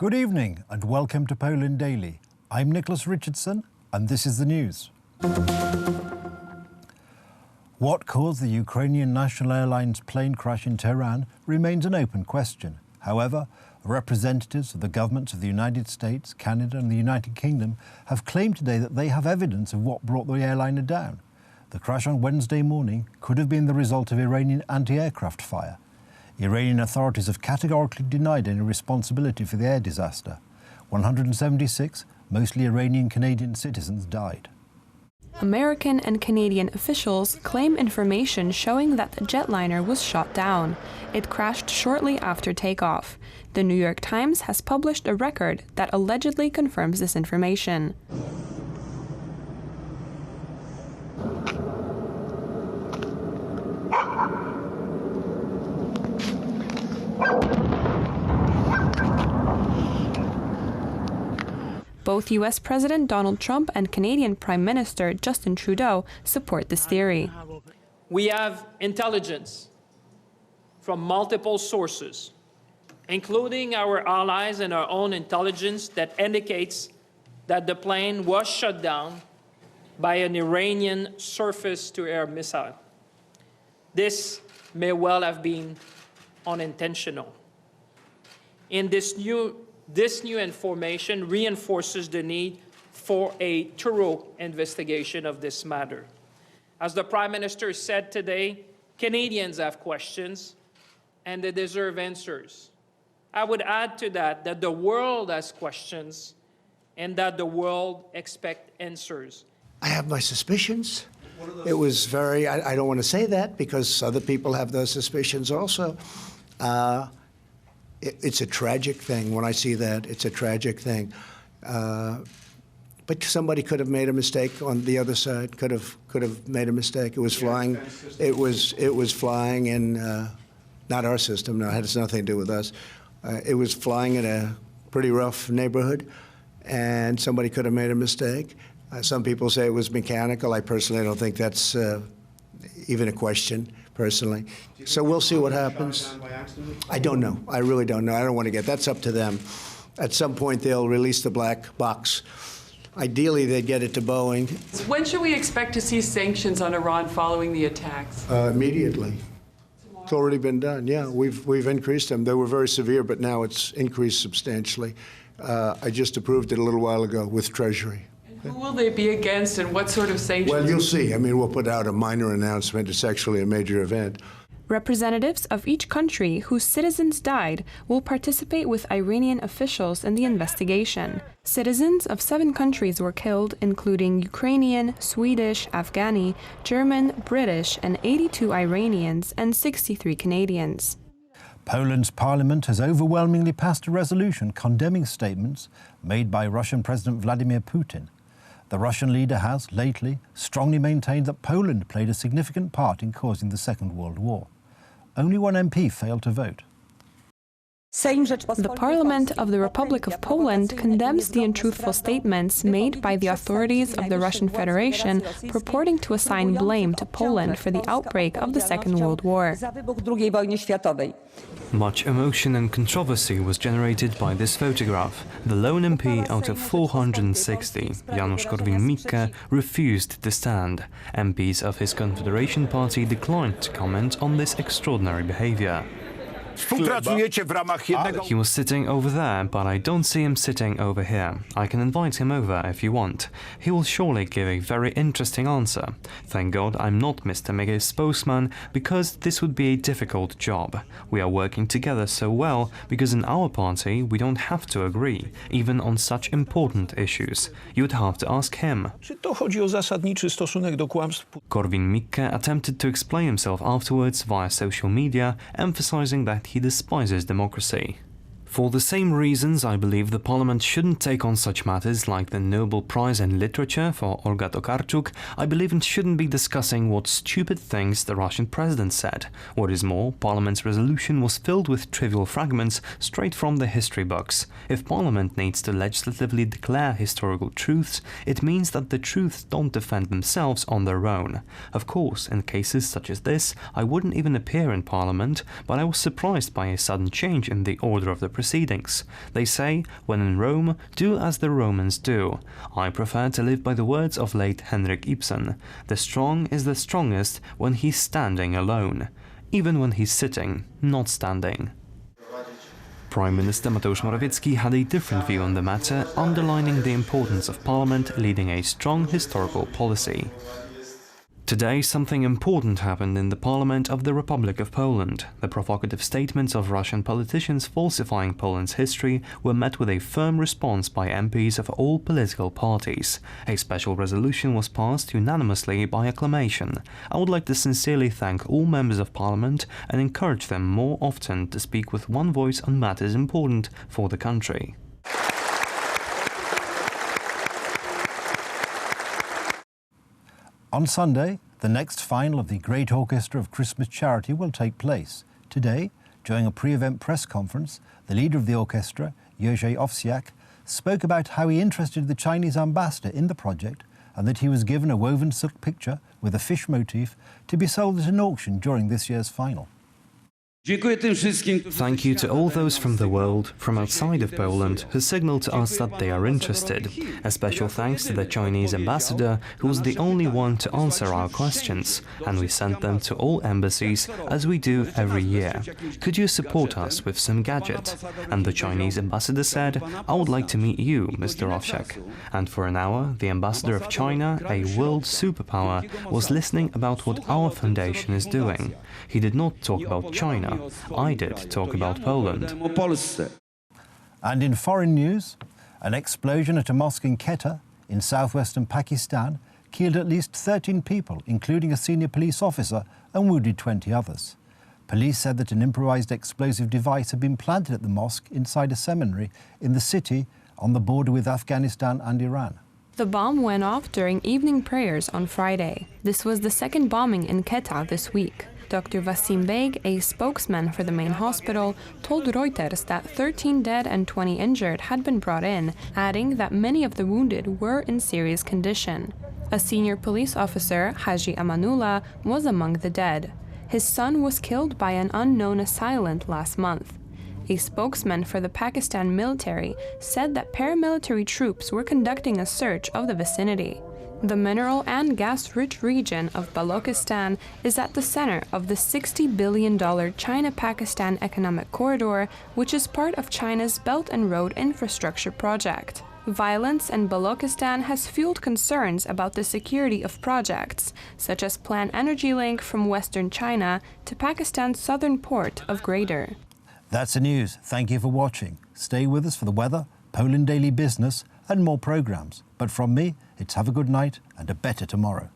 Good evening and welcome to Poland Daily. I'm Nicholas Richardson and this is the news. What caused the Ukrainian National Airlines plane crash in Teheran remains an open question. However, representatives of the governments of the United States, Canada and the United Kingdom have claimed today that they have evidence of what brought the airliner down. The crash on Wednesday morning could have been the result of Iranian anti-aircraft fire. Iranian authorities have categorically denied any responsibility for the air disaster. 176, mostly Iranian Canadian citizens, died. American and Canadian officials claim information showing that the jetliner was shot down. It crashed shortly after takeoff. The New York Times has published a record that allegedly confirms this information. Both U.S. President Donald Trump and Canadian Prime Minister Justin Trudeau support this theory. We have intelligence from multiple sources, including our allies and our own intelligence, that indicates that the plane was shot down by an Iranian surface-to-air missile. This may well have been unintentional. In this new information reinforces the need for a thorough investigation of this matter. As the Prime Minister said today, Canadians have questions and they deserve answers. I would add to that that the world has questions and that the world expects answers. I have my suspicions. It was very, I don't want to say that because other people have those suspicions also. It's a tragic thing. When I see that, it's a tragic thing. But somebody could have made a mistake on the other side. Could have made a mistake. It was flying. It was flying in not our system. No, it has nothing to do with us. It was flying in a pretty rough neighborhood, and somebody could have made a mistake. Some people say it was mechanical. I personally don't think that's even a question. Personally. So we'll see what happens. I don't know. I really don't know. I don't want to get, that's up to them. At some point they'll release the black box. Ideally they'd get it to Boeing. When should we expect to see sanctions on Iran following the attacks? Immediately. It's already been done, yeah. We've increased them. They were very severe, but now it's increased substantially. I just approved it a little while ago with Treasury. Who will they be against and what sort of sanctions? Well, you'll see. I mean, we'll put out a minor announcement. It's actually a major event. Representatives of each country whose citizens died will participate with Iranian officials in the investigation. Citizens of 7 countries were killed, including Ukrainian, Swedish, Afghani, German, British, and 82 Iranians and 63 Canadians. Poland's parliament has overwhelmingly passed a resolution condemning statements made by Russian President Vladimir Putin. The Russian leader has, lately, strongly maintained that Poland played a significant part in causing the Second World War. Only one MP failed to vote. The Parliament of the Republic of Poland condemns the untruthful statements made by the authorities of the Russian Federation purporting to assign blame to Poland for the outbreak of the Second World War. Much emotion and controversy was generated by this photograph. The lone MP out of 460, Janusz Korwin-Mikke, refused to stand. MPs of his Confederation Party declined to comment on this extraordinary behavior. He was sitting over there, but I don't see him sitting over here. I can invite him over if you want. He will surely give a very interesting answer. Thank God I'm not Mr. Migge's spokesman, because this would be a difficult job. We are working together so well because in our party we don't have to agree, even on such important issues. You'd have to ask him. Korwin-Mikke attempted to explain himself afterwards via social media, emphasizing that he despises democracy. For the same reasons, I believe the Parliament shouldn't take on such matters like the Nobel Prize in Literature for Olga Tokarczuk. I believe it shouldn't be discussing what stupid things the Russian president said. What is more, Parliament's resolution was filled with trivial fragments straight from the history books. If Parliament needs to legislatively declare historical truths, it means that the truths don't defend themselves on their own. Of course, in cases such as this, I wouldn't even appear in Parliament, but I was surprised by a sudden change in the order of the proceedings. proceedings. They say, when in Rome, do as the Romans do. I prefer to live by the words of late Henrik Ibsen. The strong is the strongest when he's standing alone, even when he's sitting, not standing. Prime Minister Mateusz Morawiecki had a different view on the matter, underlining the importance of Parliament leading a strong historical policy. Today, something important happened in the Parliament of the Republic of Poland. The provocative statements of Russian politicians falsifying Poland's history were met with a firm response by MPs of all political parties. A special resolution was passed unanimously by acclamation. I would like to sincerely thank all members of Parliament and encourage them more often to speak with one voice on matters important for the country. On Sunday, the next final of the Great Orchestra of Christmas Charity will take place. Today, during a pre-event press conference, the leader of the orchestra, Jerzy Owsiak, spoke about how he interested the Chinese ambassador in the project and that he was given a woven silk picture with a fish motif to be sold at an auction during this year's final. Thank you to all those from the world, from outside of Poland, who signal to us that they are interested. A special thanks to the Chinese ambassador, who was the only one to answer our questions, and we sent them to all embassies, as we do every year. Could you support us with some gadget? And the Chinese ambassador said, I would like to meet you, Mr. Owsiak. And for an hour, the ambassador of China, a world superpower, was listening about what our foundation is doing. He did not talk about China. I did talk about Poland. And in foreign news, an explosion at a mosque in Quetta, in southwestern Pakistan, killed at least 13 people, including a senior police officer, and wounded 20 others. Police said that an improvised explosive device had been planted at the mosque inside a seminary in the city on the border with Afghanistan and Iran. The bomb went off during evening prayers on Friday. This was the second bombing in Quetta this week. Dr. Wasim Beg, a spokesman for the main hospital, told Reuters that 13 dead and 20 injured had been brought in, adding that many of the wounded were in serious condition. A senior police officer, Haji Amanullah, was among the dead. His son was killed by an unknown assailant last month. A spokesman for the Pakistan military said that paramilitary troops were conducting a search of the vicinity. The mineral and gas-rich region of Balochistan is at the center of the $60 billion China-Pakistan Economic Corridor, which is part of China's Belt and Road Infrastructure project. Violence in Balochistan has fueled concerns about the security of projects, such as Plan Energy Link from western China to Pakistan's southern port of Gwadar. That's the news. Thank you for watching. Stay with us for the weather, Poland Daily Business, and more programs. But from me, it's have a good night and a better tomorrow.